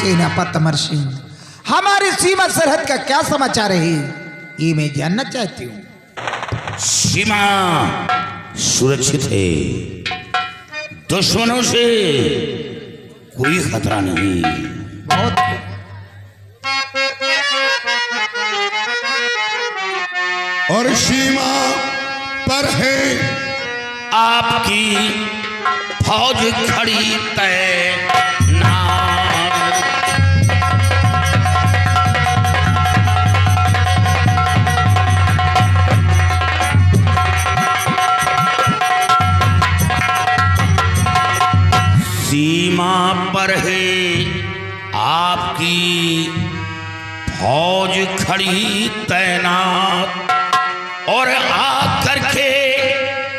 सेनापति अमर सिंह, हमारी सीमा सरहद का क्या समाचार है ये मैं जानना चाहती हूँ। सीमा सुरक्षित है, दुश्मनों से कोई खतरा नहीं। बहुत और सीमा पर है आपकी फौज खड़ी तैनात। सीमा पर है आपकी फौज खड़ी तैनात, और आकर के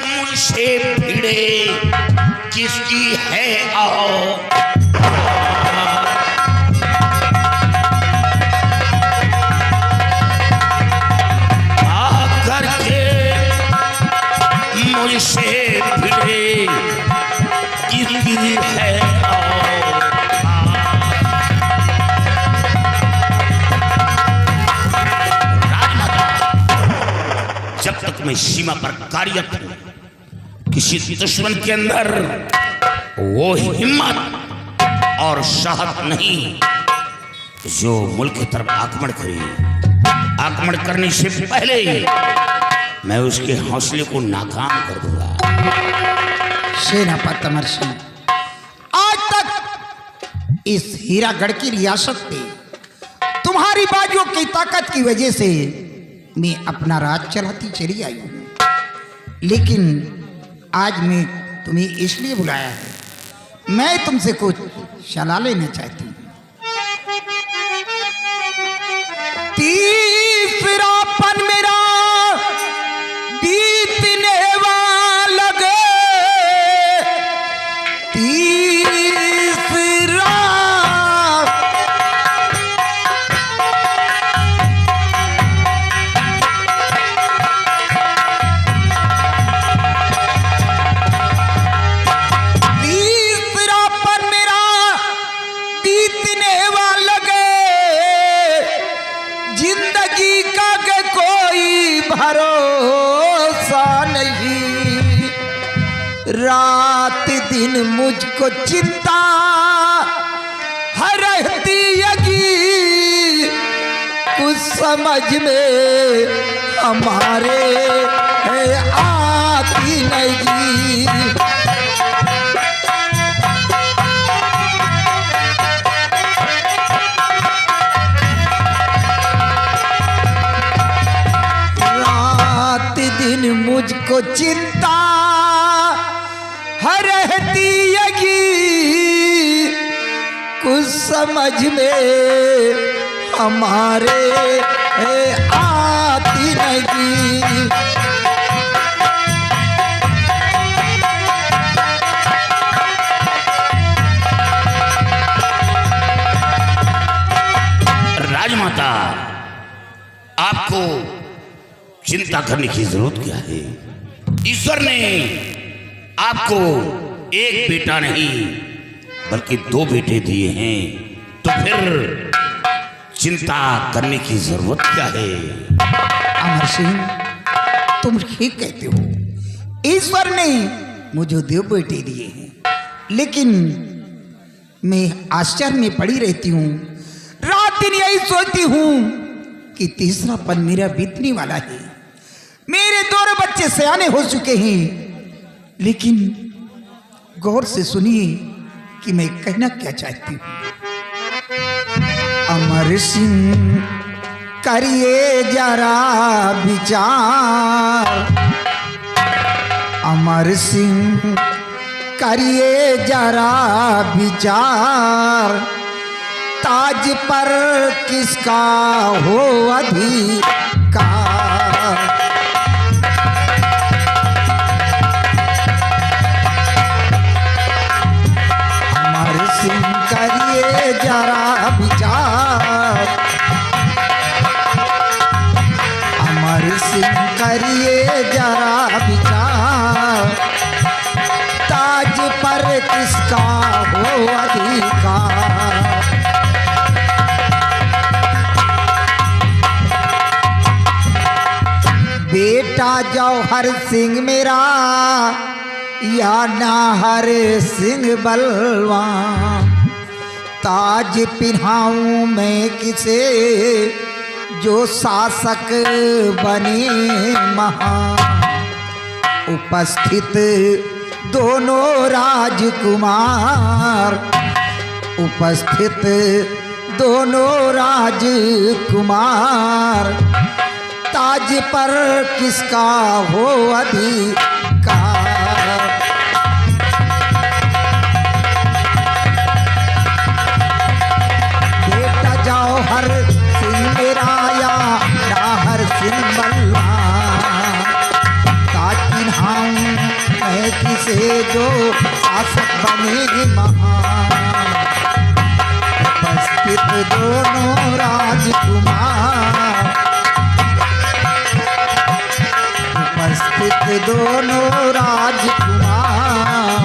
मुझसे भिड़े किसकी है आओ। आकर के मुझसे भिड़े किसकी है आओ। जब तक मैं सीमा पर कार्यरत हूं, किसी दुश्मन के अंदर वो हिम्मत और साहस नहीं जो मुल्क की तरफ आक्रमण करे। आक्रमण करने से पहले मैं उसके हौसले को नाकाम कर दूंगा। सेनापति अमर सिंह, आज तक इस हीरागढ़ की रियासत पे तुम्हारी बाजुओं की ताकत की वजह से मैं अपना राज चलाती चली आई हूं, लेकिन आज मैं तुम्हें इसलिए बुलाया है, मैं तुमसे कुछ सलाह लेना चाहती हूँ। तीसरापन मेरा बीतने वाला गे, तीसरा भरोसा नहीं, रात दिन मुझको चिंता रहती यगी, कुछ समझ में हमारे आती नहीं। दिन मुझको चिंता रहती यगी, कुछ समझ में हमारे आती नहीं। राजमाता, आपको चिंता करने की जरूरत क्या है? ईश्वर ने आपको एक बेटा नहीं बल्कि 2 बेटे दिए हैं, तो फिर चिंता करने की जरूरत क्या है? अमर सिंह, तुम ठीक कहते हो, ईश्वर ने मुझे 2 बेटे दिए हैं, लेकिन मैं आश्चर्य में पड़ी रहती हूँ, रात दिन यही सोचती हूँ कि तीसरापन मेरा बीतने वाला है। मेरे 2 बच्चे सयाने हो चुके हैं, लेकिन गौर से सुनिए कि मैं कहना क्या चाहती हूँ। अमर सिंह करिए जरा विचार, अमर सिंह करिए जरा विचार, ताज पर किसका हो अधिकार। अमर सिंह करिए जरा विचार, अमर सिंह करिए जौहर सिंह मेरा या नाहर सिंह बलवान, ताज पिन्हाऊं मैं किसे जो शासक बने महान। उपस्थित दोनों राजकुमार, उपस्थित दोनों राजकुमार, ताज पर किसका हो अधिकार। बेटा जौहर सिंह मेरा या नाहर सिंह बलवान, ताज पिन्हाऊं मैं किसे जो शासक बने महान। उपस्थित दोनों राजकुमार, उपस्थित दोनों राजकुमार,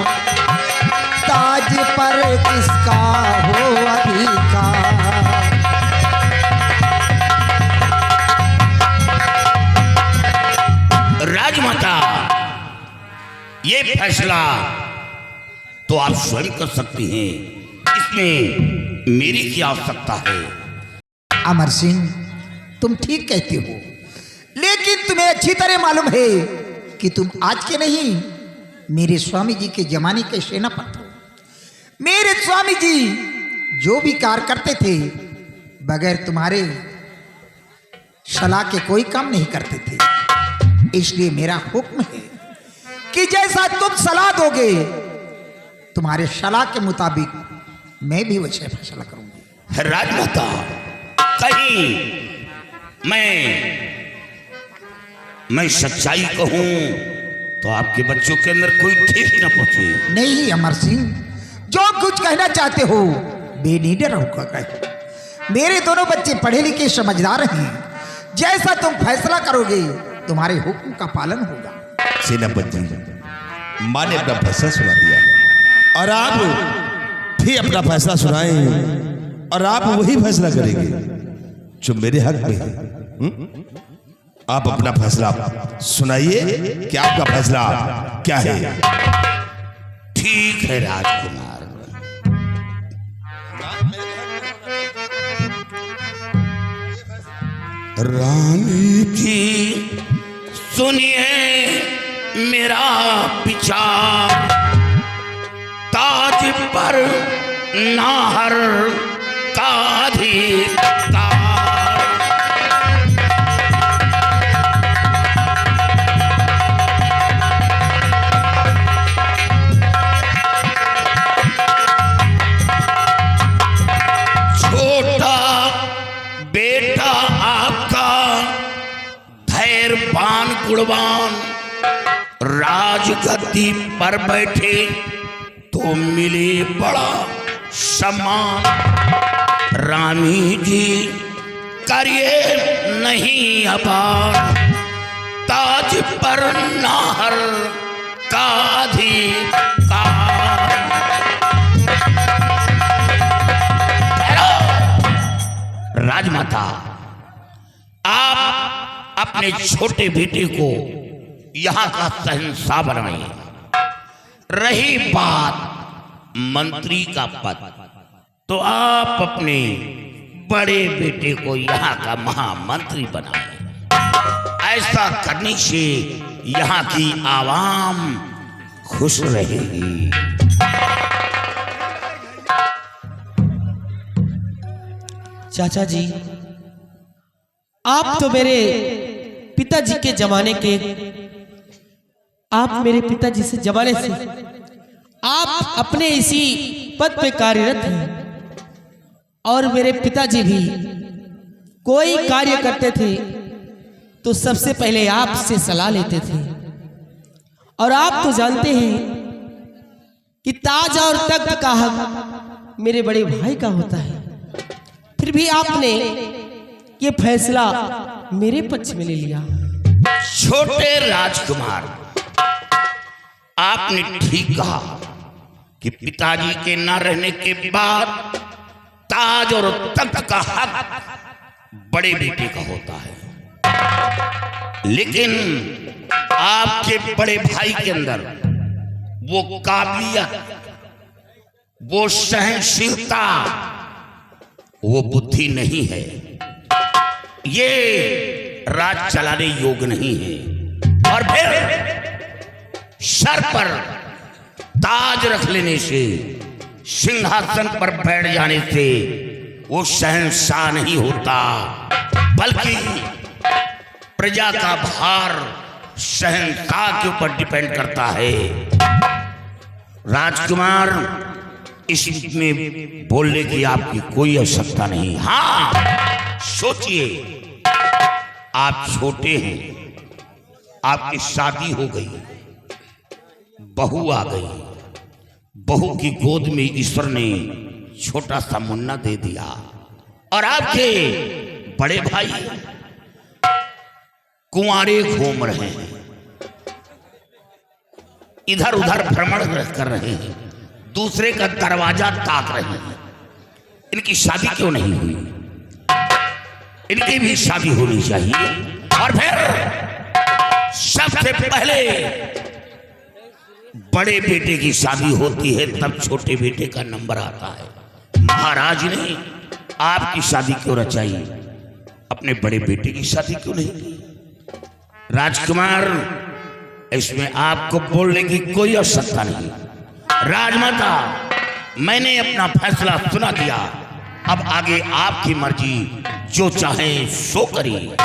ताज पर किसका हो अधिकार। राजमाता, ये फैसला तो आप स्वयं कर सकती हैं, इसमें मेरी क्या आवश्यकता है। अमर सिंह, तुम ठीक कहते हो, लेकिन तुम्हें अच्छी तरह मालूम है कि तुम आज के नहीं मेरे स्वामी जी के जमाने के सेनापति हो। मेरे स्वामी जी जो भी कार्य करते थे बगैर तुम्हारे सलाह के कोई काम नहीं करते थे। इसलिए मेरा हुक्म है कि जैसा तुम सलाह दोगे तुम्हारे सलाह के मुताबिक मैं भी वैसे फैसला करूंगी। राजमाता, कहीं मैं सच्चाई कहूं तो आपके बच्चों के अंदर कोई ठेस न पहुंचे। नहीं अमर सिंह, जो कुछ कहना चाहते हो बेनिडर होकर कहो। मेरे दोनों बच्चे पढ़े लिखे समझदार हैं, जैसा तुम फैसला करोगे तुम्हारे हुक्म का पालन होगा। सेनापति, माँ ने अपना फैसला सुना दिया और आप भी अपना फैसला सुनाएं और आप वही फैसला करेंगे जो मेरे हक में है। आप अपना फैसला सुनाइए कि आपका फैसला क्या है। ठीक है राजकुमार। रानी जी सुनिए मेरा विचार, ताज पर नाहर का अधिकार। छोटा बेटा आपका धैर्यवान गुणवान राजगद्दी पर बैठे तो मिले बड़ा सम्मान। रानी जी करिए नहीं अपार, ताज पर नाहर का अधिकार। राजमाता, आप अपने छोटे बेटे को यहाँ का शहंशाह बनाए। रही बात मंत्री का पद, तो आप अपने बड़े बेटे को यहाँ का महामंत्री बनाए। ऐसा करने से यहाँ की आवाम खुश रहेगी। चाचा जी, आप तो मेरे पिताजी के जमाने के, आप मेरे पिताजी से जमाने से आप अपने इसी पद पे कार्यरत हैं। और मेरे पिताजी भी कोई कार्य करते थे तो सबसे पहले आपसे सलाह लेते थे। और आप तो जानते हैं कि ताज और तख्त का हक मेरे बड़े भाई का होता है, फिर भी आपने ये फैसला मेरे पक्ष में ले लिया। छोटे राजकुमार, आपने ठीक कहा कि पिताजी के न रहने के बाद ताज और तख्त का हक बड़े बेटे का होता है। लेकिन आपके बड़े भाई के अंदर वो काबिलियत, वो सहनशीलता, वो बुद्धि नहीं है। ये राज चलाने योग्य नहीं है। और फिर सर पर ताज रख लेने से, सिंहासन पर बैठ जाने से वो शहंशाह नहीं होता, बल्कि प्रजा का भार शहंशाह के ऊपर डिपेंड करता है। राजकुमार, इसमें बोलने की आपकी कोई आवश्यकता नहीं। हाँ, सोचिए, आप छोटे हैं, आपकी शादी हो गई, बहू आ गई, बहू की गोद में ईश्वर ने छोटा सा मुन्ना दे दिया, और आपके बड़े भाई कुंवारे घूम रहे हैं, इधर उधर भ्रमण कर रहे हैं, दूसरे का दरवाजा ताक रहे हैं। इनकी शादी क्यों नहीं हुई? इनकी भी शादी होनी चाहिए। और फिर सबसे पहले बड़े बेटे की शादी होती है, तब छोटे बेटे का नंबर आता है। महाराज ने आपकी शादी क्यों रचाई, अपने बड़े बेटे की शादी क्यों नहीं की? राजकुमार, इसमें आपको बोलने की कोई आवश्यकता नहीं। राजमाता, मैंने अपना फैसला सुना दिया, अब आगे आपकी मर्जी, जो चाहे सो करिए।